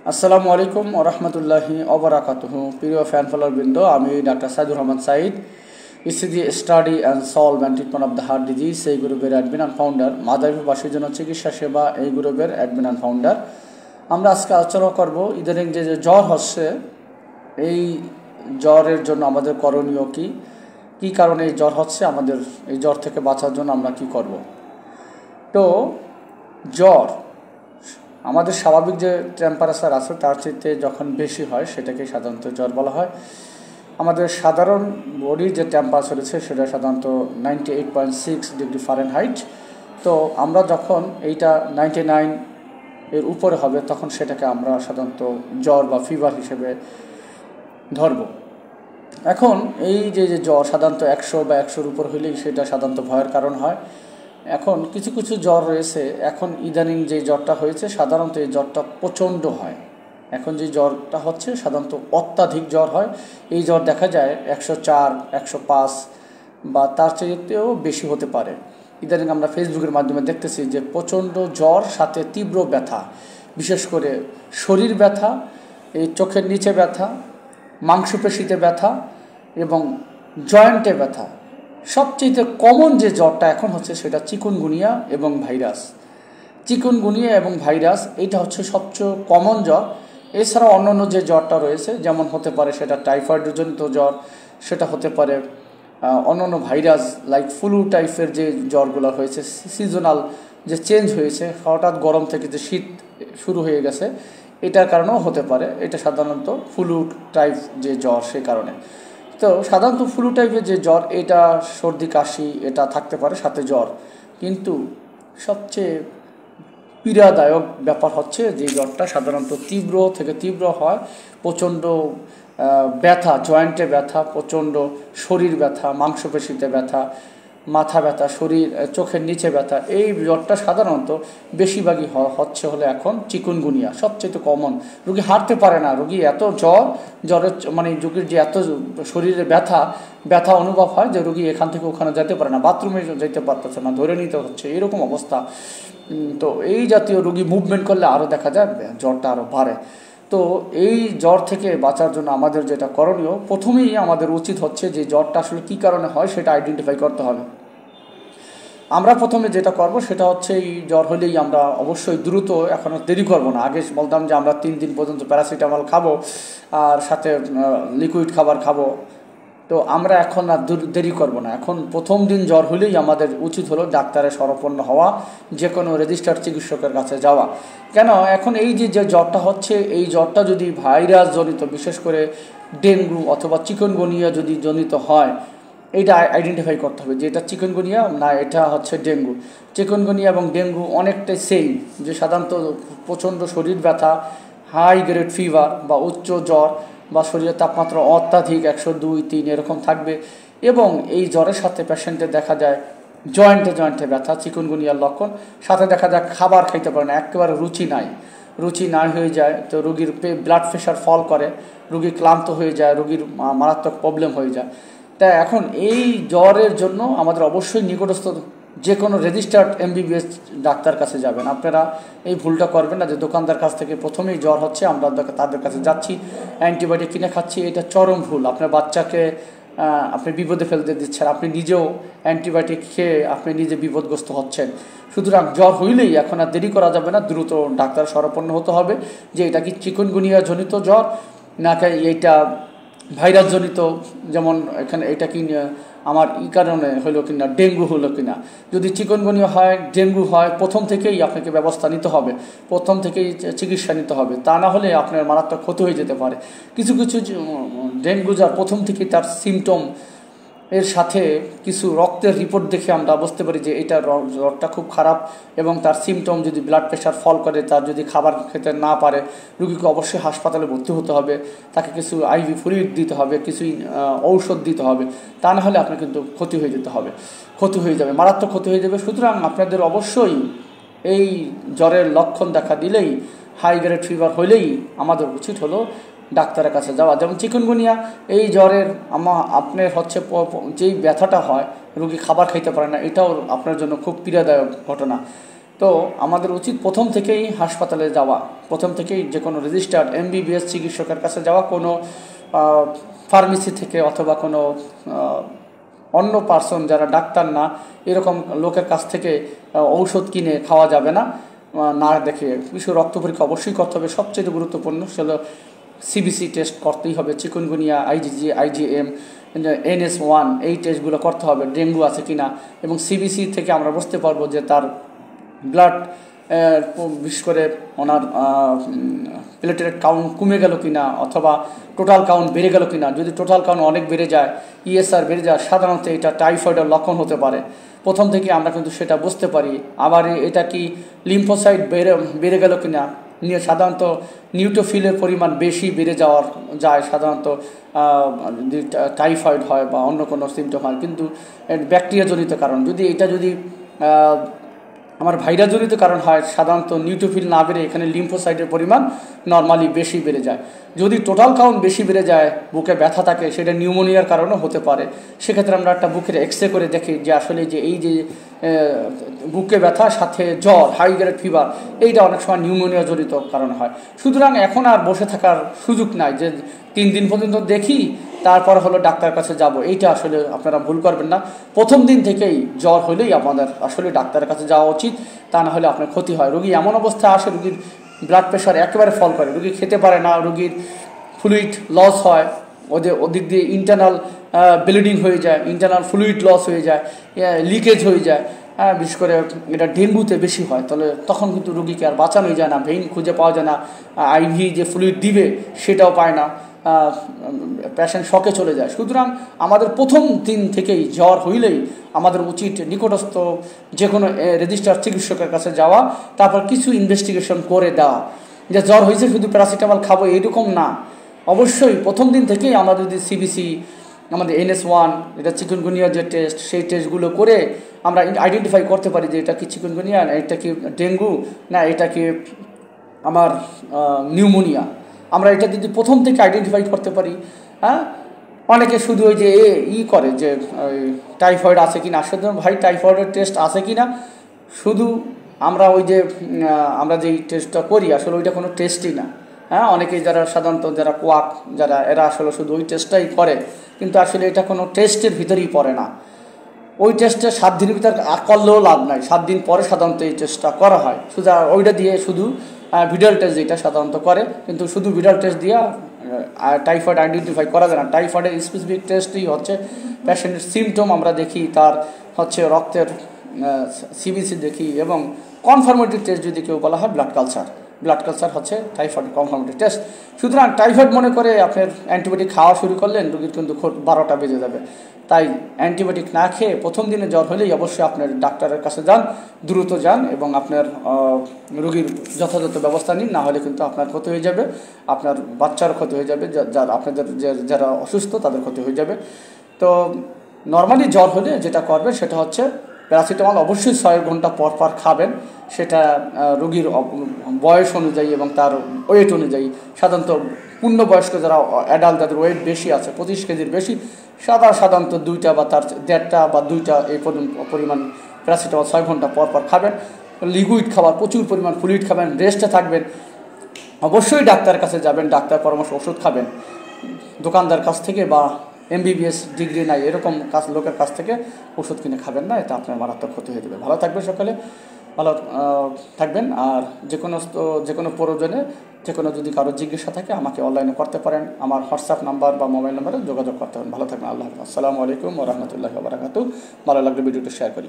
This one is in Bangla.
আসসালামু আলাইকুম ওয়া রাহমাতুল্লাহি ওয়া বারাকাতুহু। প্রিয় ফ্যান ফলোয়ার বৃন্দ, আমি doctor Saidur Rahman Saeed, ECG study and solve and treatment of the heart disease এই গ্রুপের অ্যাডমিন অ্যান্ড ফাউন্ডার, মাদারীপুরবাসীর জন্য চিকিৎসা সেবা এই গ্রুপের অ্যাডমিন অ্যান্ড ফাউন্ডার। আমরা আজকে আলোচনা করব ইদানিং যে জ্বর হচ্ছে, এই জ্বরের জন্য আমাদের করণীয় কী কারণে এই জ্বর হচ্ছে, আমাদের এই জ্বর থেকে বাঁচার জন্য আমরা কি করব। তো জ্বর আমাদের স্বাভাবিক যে টেম্পারেচার আছে তার চেয়ে যখন বেশি হয় সেটাকে সাধারণত জ্বর বলা হয়। আমাদের সাধারণ বডির যে টেম্পারেচার আছে সেটা সাধারণত 98.6 ডিগ্রি ফারেনহাইট। তো আমরা যখন এইটা 99 এর উপরে হবে তখন সেটাকে আমরা সাধারণত জ্বর বা ফিভার হিসেবে ধরব। এখন এই যে জ্বর সাধারণত 100 বা 100-র উপর হলেই সেটা সাধারণত ভয়ের কারণ হয়। এখন কিছু কিছু জ্বর রয়েছে, এখন ইদানিং যে জ্বরটা হয়েছে সাধারণত এই জ্বরটা প্রচণ্ড হয়। এখন যে জ্বরটা হচ্ছে সাধারণত অত্যাধিক জ্বর হয়। এই জ্বর দেখা যায় 104, 105 বা তার চাইতেও বেশি হতে পারে। ইদানিং আমরা ফেসবুকের মাধ্যমে দেখতেছি যে প্রচণ্ড জ্বর সাথে তীব্র ব্যথা, বিশেষ করে শরীর ব্যথা, এই চোখের নিচে ব্যথা, মাংসপেশিতে ব্যথা এবং জয়েন্টে ব্যথা। সবচেয়ে কমন যে জ্বরটা এখন হচ্ছে সেটা চিকুনগুনিয়া এবং ভাইরাস। চিকুনগুনিয়া এবং ভাইরাস এটা হচ্ছে সবচেয়ে কমন জ্বর। এছাড়াও অন্যান্য যে জ্বরটা রয়েছে, যেমন হতে পারে সেটা টাইফয়েডজনিত জ্বর, সেটা হতে পারে অন্যান্য ভাইরাস লাইক ফ্লু টাইপের যে জ্বরগুলো হয়েছে, সিজনাল যে চেঞ্জ হয়েছে, হঠাৎ গরম থেকে যে শীত শুরু হয়ে গেছে, এটার কারণেও হতে পারে। এটা সাধারণত ফ্লু টাইপ যে জ্বর সে কারণে। তো সাধারণত ফ্লু টাইপের যে জ্বর, এটা সর্দি কাশি এটা থাকতে পারে সাথে জ্বর, কিন্তু সবচেয়ে পীড়াদায়ক ব্যাপার হচ্ছে যে জ্বরটা সাধারণত তীব্র থেকে তীব্র হয়। প্রচণ্ড ব্যথা, জয়েন্টে ব্যথা, প্রচণ্ড শরীর ব্যথা, মাংসপেশিতে ব্যথা, মাথা ব্যথা, শরীর চোখের নিচে ব্যথা। এই জ্বরটা সাধারণত বেশিরভাগই হলে এখন চিকুনগুনিয়া সবচেয়ে কমন। রোগী হাঁটতে পারে না, রোগী এত জ্বরের মানে রোগীর যে এত শরীরে ব্যথা অনুভব হয় যে রোগী এখান থেকে ওখানে যেতে পারে না, বাথরুমে যেতে পারতেছে না, ধরে নিতে হচ্ছে, এরকম অবস্থা। তো এই জাতীয় রোগী মুভমেন্ট করলে আরও দেখা যায় জ্বরটা আরও বাড়ে। তো এই জ্বর থেকে বাঁচার জন্য আমাদের যেটা করণীয়, প্রথমেই আমাদের উচিত হচ্ছে যে জ্বরটা আসলে কী কারণে হয় সেটা আইডেন্টিফাই করতে হবে। আমরা প্রথমে যেটা করব সেটা হচ্ছে এই জ্বর হলেই আমরা অবশ্যই দ্রুত, এখন দেরি করব না। আগে বলতাম যে আমরা 3 দিন পর্যন্ত প্যারাসিটামল খাবো আর সাথে লিকুইড খাবার খাবো, তো আমরা এখন আর দেরি করব না। এখন প্রথম দিন জ্বর হলেই আমাদের উচিত হলো ডাক্তারের শরণাপন্ন হওয়া, যে কোনো রেজিস্টার্ড চিকিৎসকের কাছে যাওয়া। কেন, এখন এই যে জ্বরটা হচ্ছে, এই জ্বরটা যদি ভাইরাস জনিত, বিশেষ করে ডেঙ্গু অথবা চিকুনগুনিয়া যদি জনিত হয়, এটা আইডেন্টিফাই করতে হবে যে এটা চিকুনগুনিয়া না এটা হচ্ছে ডেঙ্গু। চিকুনগুনিয়া এবং ডেঙ্গু অনেকটাই সেম, যে সাধারণত প্রচণ্ড শরীর ব্যথা, হাই গ্রেড ফিভার বা উচ্চ জ্বর বা শরীরের তাপমাত্রা অত্যাধিক 102-3 এরকম থাকবে, এবং এই জ্বরের সাথে পেশেন্টের দেখা যায় জয়েন্টে ব্যথা, চিকুনগুনিয়ার লক্ষণ। সাথে দেখা যায় খাবার খাইতে পারে না, একেবারে রুচি নাই হয়ে যায়, তো রোগীর ব্লাড প্রেশার ফল করে, রোগী ক্লান্ত হয়ে যায়, রোগীর মারাত্মক প্রবলেম হয়ে যায়। তাই এখন এই জ্বরের জন্য আমাদের অবশ্যই নিকটস্থ যে কোনো রেজিস্টার্ড MBBS ডাক্তার কাছে যাবেন। আপনারা এই ভুলটা করবেন না যে দোকানদার কাছ থেকে প্রথমেই জ্বর হচ্ছে আমরা তাদের কাছে যাচ্ছি, অ্যান্টিবায়োটিক কিনে খাচ্ছি। এটা চরম ভুল। আপনার বাচ্চাকে আপনি বিপদে ফেলতে দিচ্ছেন, আপনি নিজেও অ্যান্টিবায়োটিক খেয়ে আপনি নিজে বিপদগ্রস্ত হচ্ছেন। সুতরাং জ্বর হইলেই এখন আর দেরি করা যাবে না, দ্রুত ডাক্তার শরণাপন্ন হতে হবে যে এটা কি চিকুনগুনিয়া জনিত জ্বর নাকি এইটা ভাইরাস জনিত, যেমন এখানে এটা কি আমার কারণে হলো কিনা, ডেঙ্গু হলো কিনা। যদি চিকুনগুনিয়া হয়, ডেঙ্গু হয়, প্রথম থেকেই আপনাকে ব্যবস্থা নিতে হবে, প্রথম থেকেই চিকিৎসা নিতে হবে, তা না হলে আপনার মারাত্মক ক্ষতি হয়ে যেতে পারে। কিছু ডেঙ্গু জ্বর প্রথম থেকেই তার সিমটম এর সাথে কিছু রক্তের রিপোর্ট দেখে আমরা বুঝতে পারি যে এটা জ্বরটা খুব খারাপ, এবং তার সিমটম যদি ব্লাড প্রেশার ফল করে, তার যদি খাবার খেতে না পারে, রোগীকে অবশ্যই হাসপাতালে ভর্তি হতে হবে, তাকে কিছু IV ফ্লুইড দিতে হবে, কিছু ঔষধ দিতে হবে, তা না হলে আপনার কিন্তু ক্ষতি হয়ে যাবে, মারাত্মক ক্ষতি হয়ে যাবে। সুতরাং আপনাদের অবশ্যই এই জ্বরের লক্ষণ দেখা দিলেই, হাই গ্রেড ফিভার হলেই আমাদের উচিত হলো ডাক্তারের কাছে যাওয়া। যেমন চিকুনগুনিয়া, এই জ্বরের আপনার হচ্ছে যেই ব্যথাটা হয়, রোগী খাবার খাইতে পারে না, এটাও আপনার জন্য খুব পীড়াদায়ক ঘটনা। তো আমাদের উচিত প্রথম থেকেই হাসপাতালে যাওয়া, প্রথম থেকেই যে কোনো রেজিস্টার্ড MBBS চিকিৎসকের কাছে যাওয়া, কোনো ফার্মেসি থেকে অথবা কোনো অন্য পার্সন যারা ডাক্তার না এরকম লোকের কাছ থেকে ঔষধ কিনে খাওয়া যাবে না, না দেখে। কিছু রক্ত পরীক্ষা অবশ্যই করতে হবে, সবচেয়ে গুরুত্বপূর্ণ সেগুলো CBC টেস্ট করতেই হবে, চিকুনগুনিয়া, IgG, IgM, NS1 এই টেস্টগুলো করতে হবে, ডেঙ্গু আছে কিনা। এবং CBC থেকে আমরা বুঝতে পারবো যে তার ব্লাড বিশেষ করে ওনার প্লেটলেট কাউন্ট কমে গেল কিনা অথবা টোটাল কাউন্ট বেড়ে গেল কিনা। যদি টোটাল কাউন্ট অনেক বেড়ে যায়, ESR বেড়ে যায়, সাধারণত এটা টাইফয়েডের লক্ষণ হতে পারে। প্রথম থেকে আমরা কিন্তু সেটা বুঝতে পারি। আবার এটা কি লিম্ফোসাইট বেড়ে গেল কিনা, সাধারণত নিউট্রোফিলের পরিমাণ বেশি বেড়ে যায় সাধারণত যদি টাইফয়েড হয় বা অন্য কোনো সিমটম হয়, কিন্তু ব্যাকটেরিয়াজনিত কারণ। যদি আমার ভাইরাসজনিত কারণ হয়, সাধারণত নিউট্রোফিল না বেড়ে এখানে লিম্ফোসাইটের পরিমাণ নর্মালি বেশি বেড়ে যায়। যদি টোটাল কাউন্ট বেশি বেড়ে যায়, বুকে ব্যথা থাকে, সেটা নিউমোনিয়ার কারণেও হতে পারে। সেক্ষেত্রে আমরা একটা বুকের এক্সরে করে দেখি যে আসলে যে এই যে বুকে ব্যথা সাথে জ্বর, হাই গ্রেড ফিভার, এইটা অনেক সময় নিউমোনিয়া জনিত কারণ হয়। সুতরাং এখন আর বসে থাকার সুযোগ নাই যে 3 দিন পর্যন্ত দেখি তারপর হলো ডাক্তার কাছে যাব, এইটা আসলে আপনারা ভুল করবেন না। প্রথম দিন থেকেই জ্বর হলেই আমাদের আসলে ডাক্তারের কাছে যাওয়া উচিত, তা না হলে আপনার ক্ষতি হয়। রোগী এমন অবস্থায় আসে, রোগীর ব্লাড প্রেশার একেবারে ফল করে, রোগী খেতে পারে না, রোগীর ফ্লুইড লস হয়, ওদিক দিয়ে ইন্টারনাল ব্লিডিং হয়ে যায়, ইন্টারনাল ফ্লুইড লস হয়ে যায়, লিকেজ হয়ে যায়। বিশেষ করে এটা ডেঙ্গুতে বেশি হয়। তাহলে তখন কিন্তু রোগীকে আর বাঁচানোই যায় না, ভেইন খুঁজে পাওয়া যায় না, IV যে ফ্লুইড দিবে সেটাও পায় না, পেশেন্ট শকে চলে যায়। সুতরাং আমাদের প্রথম দিন থেকেই জ্বর হইলেই আমাদের উচিত নিকটস্থ যে কোনো রেজিস্টার চিকিৎসকের কাছে যাওয়া, তারপর কিছু ইনভেস্টিগেশন করে দেওয়া। যে জ্বর হয়েছে শুধু প্যারাসিটামল খাবো এইরকম না, অবশ্যই প্রথম দিন থেকেই আমরা যদি CBC, আমাদের NS1, এটা চিকুনগুনিয়া যে টেস্ট, সেই টেস্টগুলো করে আমরা আইডেন্টিফাই করতে পারি যে এটা কি চিকুনগুনিয়া, না এটা কি ডেঙ্গু, না এটা কি আমার নিউমোনিয়া। আমরা এটা যদি প্রথম থেকে আইডেন্টিফাই করতে পারি। অনেকে শুধু ওই যে করে যে টাইফয়েড আছে কি না, শুধু ভাই টাইফয়েডের টেস্ট আছে কি না, শুধু আমরা ওই যে আমরা যেই টেস্টটা করি আসলে ওইটা কোনো টেস্টই না। অনেকেই যারা সাধারণত যারা কোয়াক যারা এরা আসলে শুধু ওই টেস্টটাই করে, কিন্তু আসলে এটা কোনো টেস্টের ভিতরেই পড়ে না। ওই টেস্টটা 7 দিনের ভিতর করলেও লাভ নাই, 7 দিন পরে সাধারণত এই টেস্টটা করা হয়। শুধু ওইটা দিয়ে শুধু ভিডাল টেস্ট যেটা সাধারণত করে, কিন্তু শুধু ভিডাল টেস্ট দিয়ে টাইফয়েড আইডেন্টিফাই করা যায় না। টাইফয়েডের স্পেসিফিক টেস্টই হচ্ছে পেশেন্টের সিমটম আমরা দেখি, তার হচ্ছে রক্তের CBC দেখি, এবং কনফার্মেটিভ টেস্ট যদি কেউ বলা হয় ব্লাড কালচার হচ্ছে টাইফয়েড কনফার্মেটিভ টেস্ট। সুতরাং টাইফয়েড মনে করে আপনার অ্যান্টিবায়োটিক খাওয়া শুরু করলেন, রোগীর কিন্তু 12টা বেজে যাবে। তাই অ্যান্টিবায়োটিক না খেয়ে প্রথম দিনে জ্বর হলেই অবশ্যই আপনার ডাক্তারের কাছে যান, দ্রুত যান, এবং আপনার রোগীর যথাযথ ব্যবস্থা নিন, না হলে কিন্তু আপনার ক্ষতি হয়ে যাবে, আপনার বাচ্চার ক্ষতি হয়ে যাবে, আপনাদের যারা অসুস্থ তাদের ক্ষতি হয়ে যাবে। তো নর্মালি জ্বর হলে যেটা করবে সেটা হচ্ছে প্যারাসিটামল অবশ্যই 6 ঘন্টা পর পর খাবেন। সেটা রোগীর বয়স অনুযায়ী এবং তার ওয়েট অনুযায়ী, সাধারণত পূর্ণবয়স্ক যারা অ্যাডাল্ট যাদের ওয়েট বেশি আছে 25 কেজির বেশি, সাধারণত 2টা বা তার 1.5টা বা 2টা এই পরিমাণ প্যারাসিটামল 6 ঘন্টা পর পর খাবেন। লিকুইড খাবার, প্রচুর পরিমাণ ফ্লুইড খাবেন, রেস্টে থাকবেন, অবশ্যই ডাক্তারের কাছে যাবেন, ডাক্তার পরামর্শ ওষুধ খাবেন। দোকানদার কাছ থেকে বা MBBS ডিগ্রি নাই এরকম লোকের কাছ থেকে ওষুধ কিনে খাবেন না, এটা আপনার মারাত্মক ক্ষতি হয়ে যাবে। ভালো থাকবেন সকলে, ভালো থাকবেন। আর যে কোনো প্রয়োজনে যে কোনো যদি কারো জিজ্ঞাসা থাকে আমাকে অনলাইনে করতে পারেন, আমার হোয়াটসঅ্যাপ নাম্বার বা মোবাইল নাম্বারে যোগাযোগ করতে পারেন। ভালো থাকবেন। আল্লাহ হাফেজ। আসসালামু আলাইকুম ওয়া রাহমাতুল্লাহি ওয়া বারাকাতুহু। ভালো লাগলে ভিডিওটি শেয়ার করি।